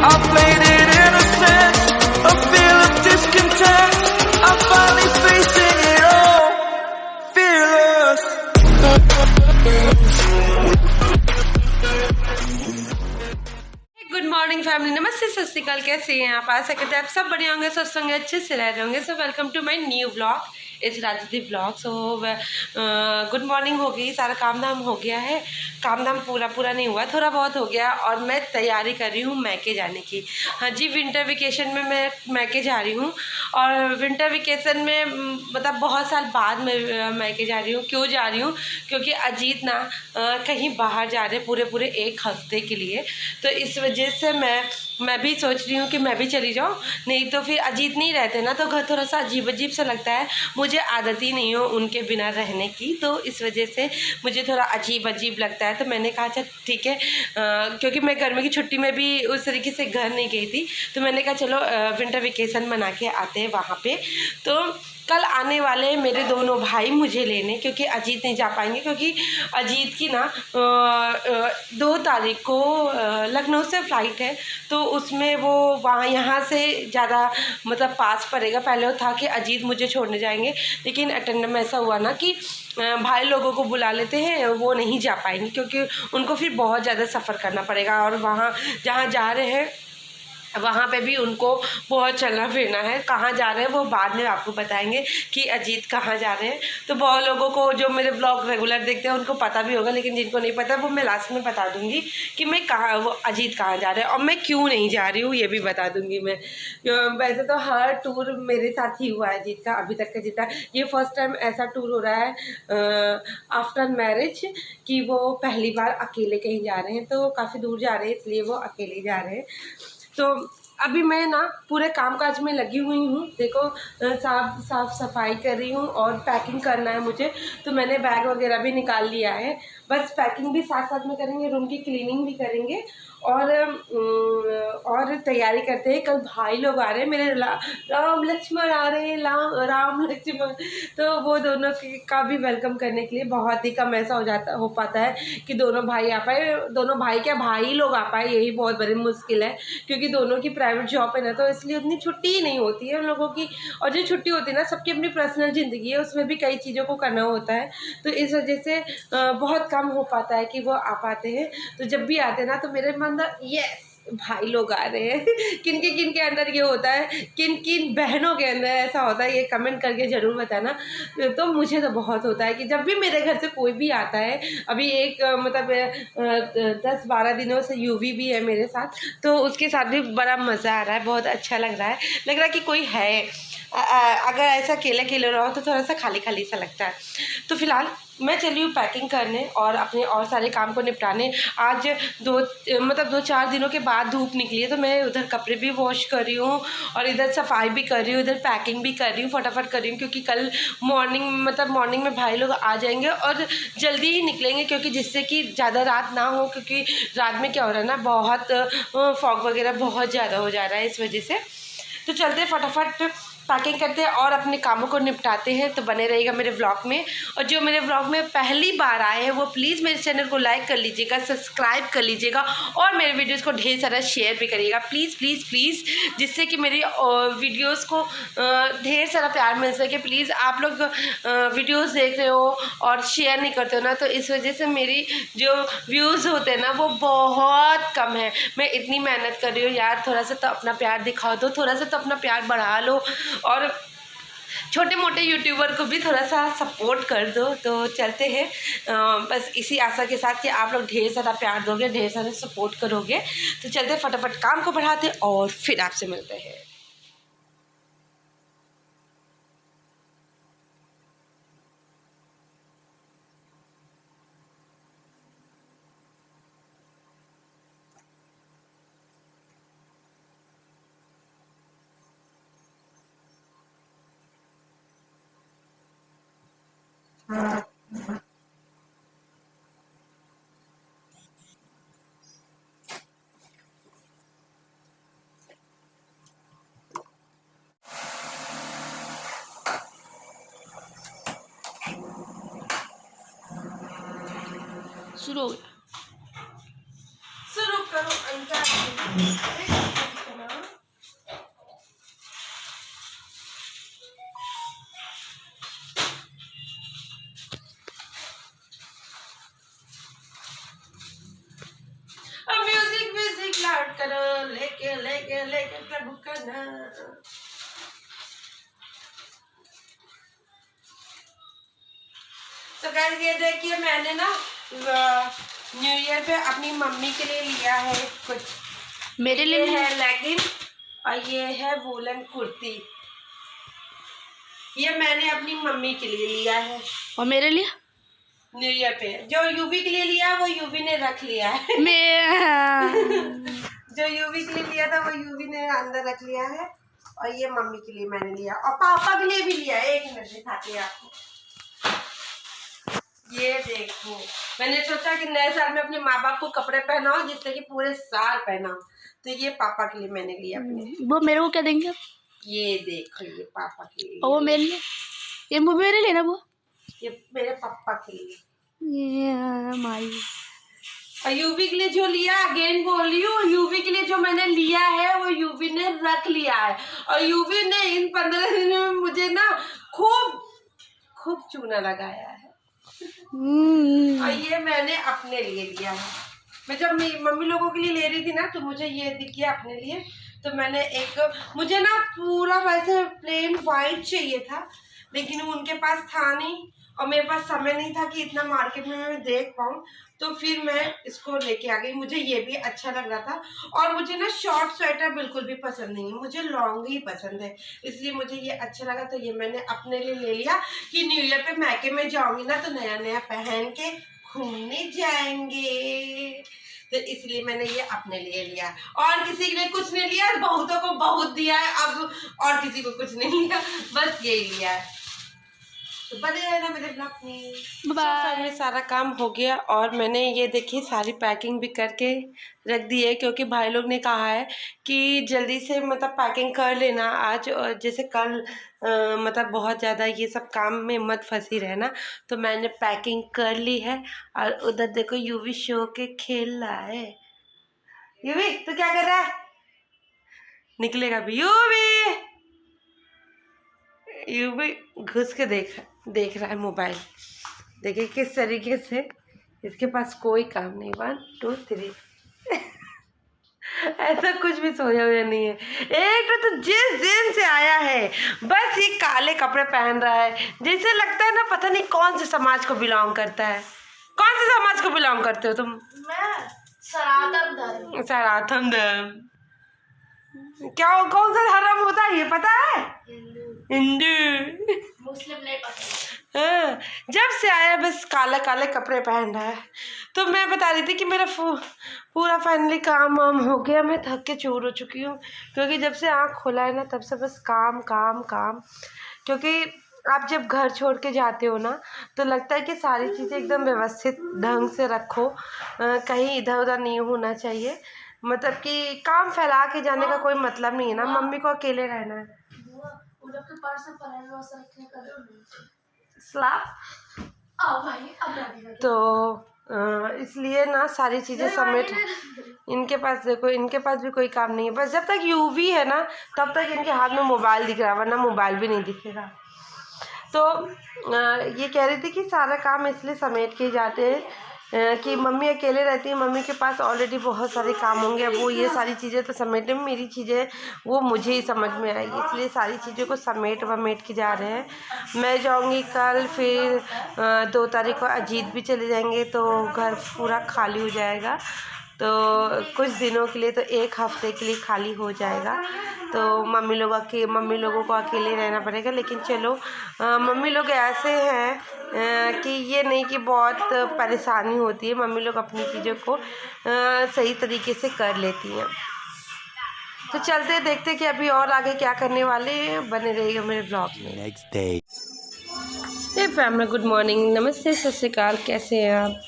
I played it innocent, a feel of discontent. I'm finally facing it all, fearless. Good morning family, नमस्ते, सत श्री अकाल। कैसे हैं आप? आशा करते हैं आप सब बढ़िया होंगे, स्वस्थ होंगे, अच्छे से रह रहे होंगे। So welcome to my new blog, it's राजदी ब्लॉग। सो गुड मॉर्निंग हो गई, सारा काम धाम हो गया है। काम धाम पूरा नहीं हुआ, थोड़ा बहुत हो गया और मैं तैयारी कर रही हूँ मैके जाने की। हाँ जी, विंटर वेकेशन में मैं मैके जा रही हूँ। और विंटर वेकेशन में मतलब बहुत साल बाद मैं मैके जा रही हूँ। क्यों जा रही हूँ? क्योंकि अजीत ना कहीं बाहर जा रहे पूरे एक हफ्ते के लिए। तो इस वजह से मैं भी सोच रही हूँ कि मैं भी चली जाऊँ, नहीं तो फिर अजीत नहीं रहते ना तो घर थोड़ा सा अजीब सा लगता है। मुझे आदत ही नहीं हो उनके बिना रहने की, तो इस वजह से मुझे थोड़ा अजीब लगता है। तो मैंने कहा अच्छा ठीक है, क्योंकि मैं गर्मी की छुट्टी में भी उस तरीके से घर नहीं गई थी, तो मैंने कहा चलो विंटर वेकेशन मना के आते हैं वहाँ पे। तो कल आने वाले हैं मेरे दोनों भाई मुझे लेने, क्योंकि अजीत नहीं जा पाएंगे, क्योंकि अजीत की ना 2 तारीख को लखनऊ से फ़्लाइट है। तो उसमें वो वहाँ यहाँ से ज़्यादा मतलब पास पड़ेगा। पहले वो था कि अजीत मुझे छोड़ने जाएंगे, लेकिन अटेंड में ऐसा हुआ ना कि भाई लोगों को बुला लेते हैं, वो नहीं जा पाएंगे, क्योंकि उनको फिर बहुत ज़्यादा सफ़र करना पड़ेगा। और वहाँ जहाँ जा रहे हैं वहाँ पे भी उनको बहुत चलना फिरना है। कहाँ जा रहे हैं वो बाद में आपको बताएंगे कि अजीत कहाँ जा रहे हैं। तो बहुत लोगों को जो मेरे ब्लॉग रेगुलर देखते हैं उनको पता भी होगा, लेकिन जिनको नहीं पता वो मैं लास्ट में बता दूंगी कि मैं कहाँ, वो अजीत कहाँ जा रहे हैं और मैं क्यों नहीं जा रही हूँ, ये भी बता दूंगी मैं। वैसे तो हर टूर मेरे साथ ही हुआ है अजीत का अभी तक का जितना, ये फर्स्ट टाइम ऐसा टूर हो रहा है आफ्टर मैरिज कि वो पहली बार अकेले कहीं जा रहे हैं। तो काफ़ी दूर जा रहे हैं, इसलिए वो अकेले जा रहे हैं। तो अभी मैं ना पूरे कामकाज में लगी हुई हूँ। देखो साफ सफाई कर रही हूँ और पैकिंग करना है मुझे, तो मैंने बैग वगैरह भी निकाल लिया है। बस पैकिंग भी साथ साथ में करेंगे, रूम की क्लीनिंग भी करेंगे और तैयारी करते हैं। कल भाई लोग आ रहे हैं मेरे, राम लक्ष्मण आ रहे हैं, राम लक्ष्मण। तो वो दोनों का भी वेलकम करने के लिए बहुत ही कम ऐसा हो पाता है कि दोनों भाई आ पाए। दोनों भाई क्या, भाई लोग आ पाए, यही बहुत बड़ी मुश्किल है, क्योंकि दोनों की प्राइवेट जॉब है ना, तो इसलिए उतनी छुट्टी ही नहीं होती है उन लोगों की। और जो छुट्टी होती है ना, सबकी अपनी पर्सनल ज़िंदगी है, उसमें भी कई चीज़ों को करना होता है। तो इस वजह से बहुत कम हो पाता है कि वो आ पाते हैं। तो जब भी आते हैं ना तो मेरे अंदर यस भाई लोग आ रहे हैं। किन के अंदर ये होता है, किन बहनों के अंदर ऐसा होता है, ये कमेंट करके ज़रूर बताना। तो मुझे तो बहुत होता है कि जब भी मेरे घर से कोई भी आता है। अभी एक मतलब 10-12 दिनों से यूवी भी है मेरे साथ, तो उसके साथ भी बड़ा मज़ा आ रहा है, बहुत अच्छा लग रहा है कि कोई है। अगर ऐसा अकेले रहो तो थोड़ा सा खाली सा लगता है। तो फिलहाल मैं चली हूँ पैकिंग करने और अपने और सारे काम को निपटाने। आज 2-4 दिनों के बाद धूप निकली है, तो मैं उधर कपड़े भी वॉश कर रही हूँ और इधर सफाई भी कर रही हूँ, इधर पैकिंग भी कर रही हूँ, फटाफट कर रही हूँ। क्योंकि कल मॉर्निंग में भाई लोग आ जाएंगे और जल्दी ही निकलेंगे, क्योंकि जिससे कि ज़्यादा रात ना हो। क्योंकि रात में क्या हो रहा है ना, बहुत फॉग वगैरह बहुत ज़्यादा हो जा रहा है, इस वजह से। तो चलते फटाफट पैकिंग करते हैं और अपने कामों को निपटाते हैं। तो बने रहेगा मेरे व्लॉग में। और जो मेरे व्लॉग में पहली बार आए हैं वो प्लीज़ मेरे चैनल को लाइक कर लीजिएगा, सब्सक्राइब कर लीजिएगा और मेरे वीडियोस को ढेर सारा शेयर भी करिएगा, प्लीज़, जिससे कि मेरी वीडियोस को ढेर सारा प्यार मिल सके। प्लीज़ आप लोग वीडियोस देख रहे हो और शेयर नहीं करते हो ना, तो इस वजह से मेरी जो व्यूज़ होते हैं ना वो बहुत कम है। मैं इतनी मेहनत कर रही हूँ यार, थोड़ा सा तो अपना प्यार दिखाओ, तो थोड़ा सा तो अपना प्यार बढ़ा लो और छोटे मोटे यूट्यूबर को भी थोड़ा सा सपोर्ट कर दो। तो चलते हैं बस इसी आशा के साथ कि आप लोग ढेर सारा प्यार दोगे, ढेर सारा सपोर्ट करोगे। तो चलते फटाफट काम को बढ़ाते और फिर आपसे मिलते हैं। शुरू करो अंदर। करो, लेके लेके लेके प्रभु का नाम। तो गाइस ये देखिए मैंने ना न्यू ईयर पे अपनी मम्मी के लिए लिया है कुछ। मेरे लिए है लेगिंग और ये है वूलन कुर्ती। ये मैंने अपनी मम्मी के लिए लिया है। और मेरे लिए न्यू ईयर पे जो यूवी के लिए लिया वो यूवी ने रख लिया है। जो यूवी के लिए लिया था वो यूवी ने अंदर रख लिया है। और ये मम्मी के लिए मैंने लिया और पापा के लिए भी लिया है। एक मिनट दिखाती है आपको। ये देखो मैंने सोचा कि नए साल में अपने माँ बाप को कपड़े पहनाओ जिससे कि पूरे साल पहनाओ। तो ये पापा के लिए मैंने लिया अपने। वो मेरे को क्या देंगे? ये देखो ये पापा के लिए। और वो मेरे लिए? ये वो मेरे लिए ना? वो ये मेरे पापा के लिए। माई। और यूवी के लिए जो लिया अगेन बोल रही हूँ, यूवी के लिए जो मैंने लिया है वो यूवी ने रख लिया है। और यूवी ने इन 15 दिनों में मुझे ना खूब चूना लगाया है। और ये मैंने अपने लिए लिया है। मैं जब मम्मी लोगों के लिए ले रही थी ना तो मुझे ये दिख गया अपने लिए। तो मैंने मुझे ना पूरा वैसे प्लेन वाइट चाहिए था लेकिन उनके पास था नहीं और मेरे पास समय नहीं था कि इतना मार्केट में मैं देख पाऊँ। तो फिर मैं इसको लेके आ गई। मुझे ये भी अच्छा लग रहा था और मुझे ना शॉर्ट स्वेटर बिल्कुल भी पसंद नहीं है, मुझे लॉन्ग ही पसंद है। इसलिए मुझे ये अच्छा लगा तो ये मैंने अपने लिए ले लिया कि न्यू ईयर पे मैके में जाऊंगी ना तो नया नया पहन के घूमने जाएंगे। तो इसलिए मैंने ये अपने लिए लिया और किसी के लिए कुछ नहीं लिया। बहुतों को बहुत दिया है अब और किसी को कुछ नहीं लिया, बस यही लिया है। तो बने रहना मेरे ब्लॉग में। बाय। सारा काम हो गया और मैंने ये देखिए सारी पैकिंग भी करके रख दी है क्योंकि भाई लोग ने कहा है कि जल्दी से मतलब पैकिंग कर लेना आज और जैसे कल मतलब बहुत ज़्यादा ये सब काम में मत फंसी रहना। तो मैंने पैकिंग कर ली है और उधर देखो यूवी शो के खेल रहा है। यूवी तो क्या कर रहा है? निकलेगा भी। यूवी घुस के देख रहा है मोबाइल। देखिए किस तरीके से इसके पास कोई काम नहीं। 1 2 3 ऐसा कुछ भी सोया हुआ नहीं है। एक तो जिस दिन से आया है बस ये काले कपड़े पहन रहा है जैसे लगता है ना पता नहीं कौन से समाज को बिलोंग करता है। कौन से समाज को बिलोंग करते हो तुम? मैं सनातन धर्म। सनातन धर्म क्या कौन सा धर्म होता है ये पता है? हिंदू। मुस्लिम नहीं पता। हाँ, जब से आया बस काले काले कपड़े पहन रहा है। तो मैं बता रही थी कि मेरा पूरा फाइनली काम वाम हो गया। मैं थक के चूर हो चुकी हूँ क्योंकि जब से आँख खोला है ना तब से बस काम काम काम। क्योंकि आप जब घर छोड़ के जाते हो ना तो लगता है कि सारी चीज़ें एकदम व्यवस्थित ढंग से रखो, कहीं इधर उधर नहीं होना चाहिए। मतलब कि काम फैला के जाने का कोई मतलब नहीं है ना। मम्मी को अकेले रहना है। तो इसलिए ना सारी चीज़ें समेट। इनके पास देखो इनके पास भी कोई काम नहीं है। बस जब तक यूवी है ना तब तक इनके हाथ में मोबाइल दिख रहा है वरना मोबाइल भी नहीं दिखेगा। तो ये कह रही थी कि सारा काम इसलिए समेट के जाते हैं कि मम्मी अकेले रहती है, मम्मी के पास ऑलरेडी बहुत सारे काम होंगे। अब वो ये सारी चीज़ें तो समेटने में मेरी चीज़ें वो मुझे ही समझ में आएगी, इसलिए सारी चीज़ों को समेट वमेट के जा रहे हैं। मैं जाऊंगी कल, फिर 2 तारीख को अजीत भी चले जाएंगे तो घर पूरा खाली हो जाएगा। तो कुछ दिनों के लिए तो 1 हफ्ते के लिए खाली हो जाएगा। तो मम्मी लोगों को अकेले रहना पड़ेगा। लेकिन चलो मम्मी लोग ऐसे हैं कि ये नहीं कि बहुत परेशानी होती है। मम्मी लोग अपनी चीज़ों को सही तरीके से कर लेती हैं। तो चलते देखते कि अभी और आगे क्या करने वाले हैं। बने रहिएगा मेरे ब्लॉग में। Next day. Hey family, good morning, नमस्ते, सत श्री अकाल, कैसे हैं आप?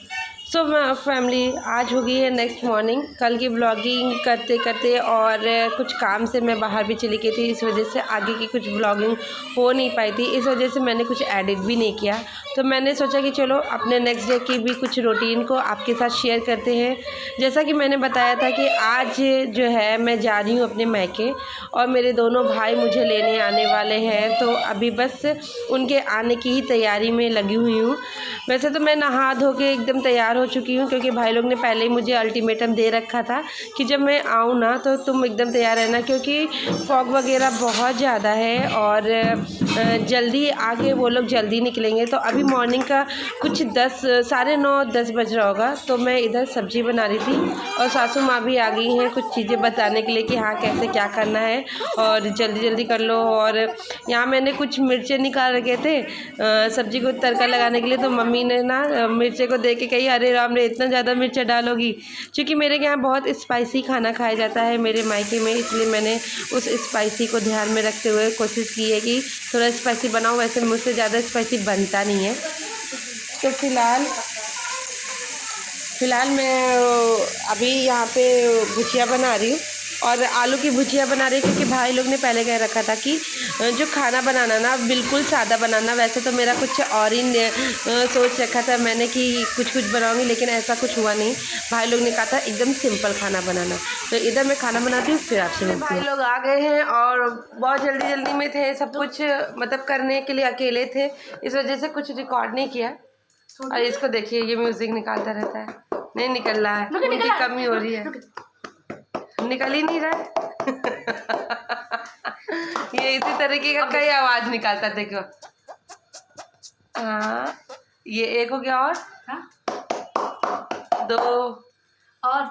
सो फैमिली आज हो गई है नेक्स्ट मॉर्निंग। कल की ब्लॉगिंग करते करते और कुछ काम से मैं बाहर भी चली गई थी, इस वजह से आगे की कुछ ब्लॉगिंग हो नहीं पाई थी। इस वजह से मैंने कुछ एडिट भी नहीं किया। तो मैंने सोचा कि चलो अपने नेक्स्ट डे की भी कुछ रूटीन को आपके साथ शेयर करते हैं। जैसा कि मैंने बताया था कि आज जो है मैं जा रही हूँ अपने मैके और मेरे दोनों भाई मुझे लेने आने वाले हैं। तो अभी बस उनके आने की ही तैयारी में लगी हुई हूँ। वैसे तो मैं नहा धो के एकदम तैयार तैयार हो चुकी हूँ, क्योंकि भाई लोग ने पहले ही मुझे अल्टीमेटम दे रखा था कि जब मैं आऊँ ना तो तुम एकदम तैयार रहना, क्योंकि फॉग वगैरह बहुत ज़्यादा है और जल्दी आगे वो लोग जल्दी निकलेंगे। तो अभी मॉर्निंग का कुछ 9:30 बज रहा होगा। तो मैं इधर सब्ज़ी बना रही थी और सासू माँ भी आ गई हैं कुछ चीज़ें बताने के लिए कि हाँ कैसे क्या करना है और जल्दी जल्दी कर लो। और यहाँ मैंने कुछ मिर्चें निकाल रखे थे सब्ज़ी को तड़का लगाने के लिए। तो मम्मी ने ना मिर्चे को देख के कही, अरे राम रे इतना ज़्यादा मिर्चा डालोगी, क्योंकि मेरे यहाँ बहुत स्पाइसी खाना खाया जाता है मेरे मायके में, इसलिए मैंने उस स्पाइसी को ध्यान में रखते हुए कोशिश की है कि थोड़ा स्पाइसी बनाओ। वैसे मुझसे ज़्यादा स्पाइसी बनता नहीं है। तो फ़िलहाल मैं अभी यहाँ पे भुजिया बना रही हूँ और आलू की भुजिया बना रही हूँ, क्योंकि भाई लोग ने पहले कह रखा था कि जो खाना बनाना ना बिल्कुल सादा बनाना। वैसे तो मेरा कुछ और ही सोच रखा था मैंने कि कुछ बनाऊंगी, लेकिन ऐसा कुछ हुआ नहीं। भाई लोग ने कहा था एकदम सिंपल खाना बनाना। तो इधर मैं खाना बनाती हूँ, फिर आपसे मिलती हूँ। भाई लोग आ गए हैं और बहुत जल्दी में थे, सब कुछ मतलब करने के लिए अकेले थे, इस वजह से कुछ रिकॉर्ड नहीं किया। और इसको देखिए, ये म्यूज़िक निकालता रहता है, नहीं निकल रहा है, उनकी कमी हो रही है, निकल ही नहीं रहा है। ये इसी तरीके का कई आवाज़ निकालता, देखो। हाँ, ये एक हो गया और हाँ? 2 और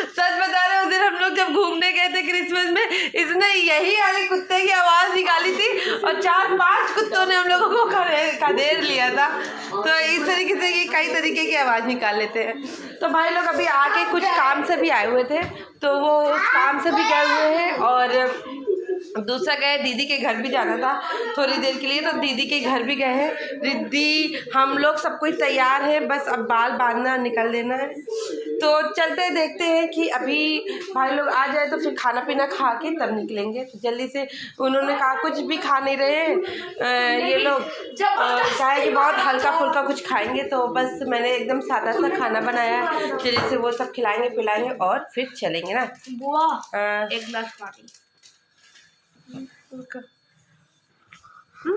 सच बता रहे, उस दिन हम लोग जब घूमने गए थे क्रिसमस में, इसने यही वाले कुत्ते की आवाज़ निकाली थी और 4-5 कुत्तों ने हम लोगों को खदेड़ लिया था। तो इस तरीके से ये कई तरीके की आवाज़ निकाल लेते हैं। तो भाई लोग अभी आके कुछ काम से भी आए हुए थे, तो वो उस काम से भी गए हुए हैं और दूसरा गए दीदी के घर भी जाना था थोड़ी देर के लिए, तो दीदी के घर भी गए हैं। दीदी हम लोग सब कुछ तैयार है, बस अब बाल बांधना निकल देना है। तो चलते देखते हैं कि अभी भाई लोग आ जाए तो फिर खाना पीना खा के तब निकलेंगे। तो जल्दी से उन्होंने कहा कुछ भी खा नहीं रहे ये लोग, चाहे कि बहुत हल्का फुल्का कुछ खाएंगे। तो बस मैंने एकदम सादा सा खाना बनाया, जल्दी से वो सब खिलाएंगे पिलाएंगे और फिर चलेंगे ना। बुआ एक गिलास पानी,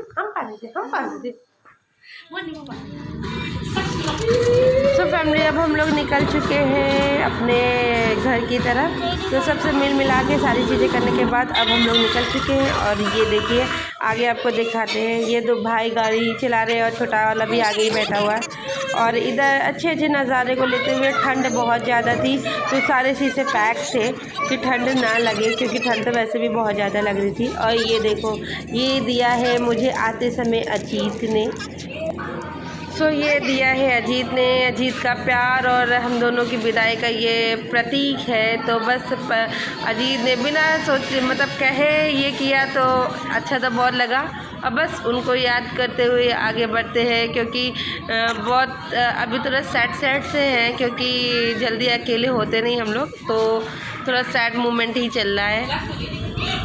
हम पानी दे। तो फैमिली अब हम लोग निकल चुके हैं अपने घर की तरफ। तो सबसे मिला के सारी चीज़ें करने के बाद अब हम लोग निकल चुके हैं और ये देखिए आगे आपको दिखाते हैं। ये 2 भाई गाड़ी चला रहे हैं और छोटा वाला भी आगे ही बैठा हुआ है। और इधर अच्छे नज़ारे को लेते हुए, ठंड बहुत ज़्यादा थी तो सारे शीशे पैक थे कि ठंड ना लगे, क्योंकि ठंड तो वैसे भी बहुत ज़्यादा लग रही थी। और ये देखो, ये दिया है मुझे आते समय अजीत ने। सो ये दिया है अजीत ने, अजीत का प्यार और हम दोनों की विदाई का ये प्रतीक है। तो बस अजीत ने बिना सोचे मतलब कहे ये किया, तो अच्छा तो बहुत लगा। अब बस उनको याद करते हुए आगे बढ़ते हैं, क्योंकि बहुत अभी थोड़ा सैड से हैं, क्योंकि जल्दी अकेले होते नहीं हम लोग, तो थोड़ा सैड मोमेंट ही चल रहा है।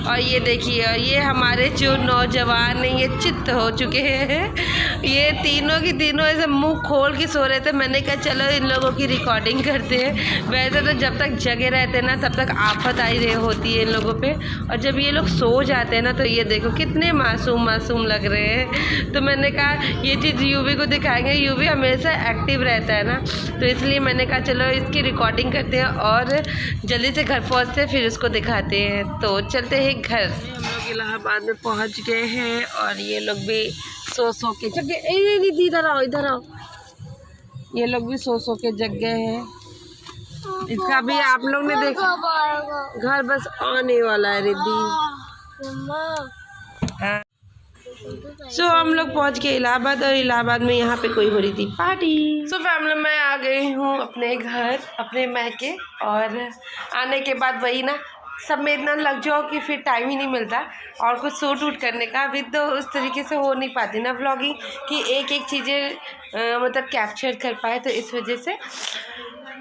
और ये देखिए, ये हमारे जो नौजवान हैं ये चित्त हो चुके हैं। ये तीनों की तीनों ऐसे मुंह खोल के सो रहे थे। मैंने कहा चलो इन लोगों की रिकॉर्डिंग करते हैं। वैसे तो जब तक जगे रहते हैं ना तब तक आफत आई रही होती है इन लोगों पे, और जब ये लोग सो जाते हैं ना तो ये देखो कितने मासूम लग रहे हैं। तो मैंने कहा ये चीज़ यूवी को दिखाएंगे, यूवी हमेशा एक्टिव रहता है ना, तो इसलिए मैंने कहा चलो इसकी रिकॉर्डिंग करते हैं और जल्दी से घर पहुँचते फिर उसको दिखाते हैं। तो चलते हैं घर। हम लोग इलाहाबाद में पहुंच गए हैं और ये लोग भी सो के जग गए। इधर आओ, ये लोग भी सो के जग गए हैं। इसका भी आप लोग ने देखा, घर बस आने वाला है रिद्धि। सो हम लोग पहुंच गए इलाहाबाद, और इलाहाबाद में यहाँ पे कोई हो रही थी पार्टी। सो फैमिली मैं आ गई हूँ अपने घर, अपने मायके, और आने के बाद वही ना सब में इतना लग जाओ कि फिर टाइम ही नहीं मिलता और कुछ शूट करने का। अभी तो उस तरीके से हो नहीं पाती ना व्लॉगिंग कि एक चीज़ें मतलब कैप्चर कर पाए, तो इस वजह से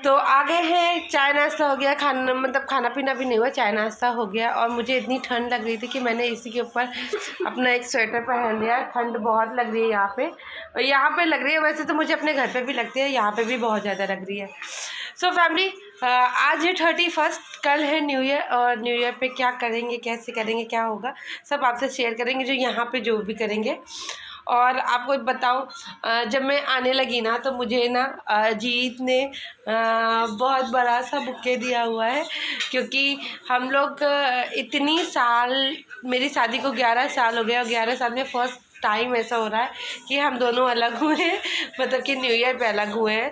तो आ गए हैं। चाय नाश्ता हो गया, खाना पीना भी नहीं हुआ, चाय नाश्ता हो गया। और मुझे इतनी ठंड लग रही थी कि मैंने इसी के ऊपर अपना एक स्वेटर पहन लिया। ठंड बहुत लग रही है यहाँ पे, और यहाँ पे लग रही है, वैसे तो मुझे अपने घर पे भी लगती है, यहाँ पे भी बहुत ज़्यादा लग रही है। सो फैमिली आज है 31, कल है न्यू ईयर, और न्यू ईयर पे क्या करेंगे, कैसे करेंगे, क्या होगा, सब आपसे शेयर करेंगे, जो यहाँ पे जो भी करेंगे। और आपको बताऊं, जब मैं आने लगी ना तो मुझे ना अजीत ने बहुत बड़ा सा बुके दिया हुआ है, क्योंकि हम लोग इतनी साल, मेरी शादी को 11 साल हो गए और 11 साल में फर्स्ट टाइम ऐसा हो रहा है कि हम दोनों अलग हुए हैं, मतलब कि न्यू ईयर पे अलग हुए हैं।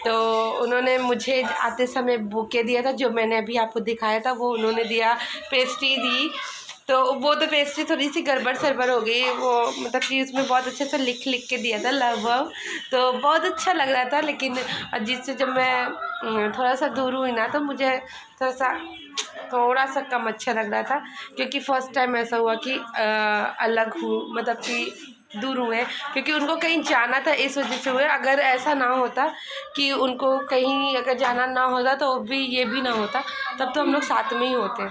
तो उन्होंने मुझे आते समय बुके दिया था, जो मैंने अभी आपको दिखाया था वो उन्होंने दिया, पेस्ट्री दी। तो वो तो पेस्ट्री थोड़ी सी गड़बड़ सरबड़ हो गई, वो मतलब कि उसमें बहुत अच्छे से लिख के दिया था लव वव, तो बहुत अच्छा लग रहा था। लेकिन अजीत से जब मैं थोड़ा सा दूर हुई ना तो मुझे थोड़ा सा कम अच्छा लग रहा था, क्योंकि फ़र्स्ट टाइम ऐसा हुआ कि अलग हूँ, मतलब कि दूर हुए, क्योंकि उनको कहीं जाना था इस वजह से हुए। अगर ऐसा ना होता कि उनको कहीं अगर जाना ना होता तो भी ये भी ना होता, तब तो हम लोग साथ में ही होते।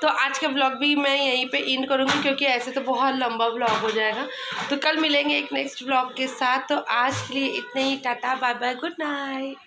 तो आज का ब्लॉग भी मैं यहीं पे इन करूँगी, क्योंकि ऐसे तो बहुत लंबा ब्लॉग हो जाएगा। तो कल मिलेंगे एक नेक्स्ट ब्लॉग के साथ। तो आज के लिए इतने ही, tata bye bye, good night.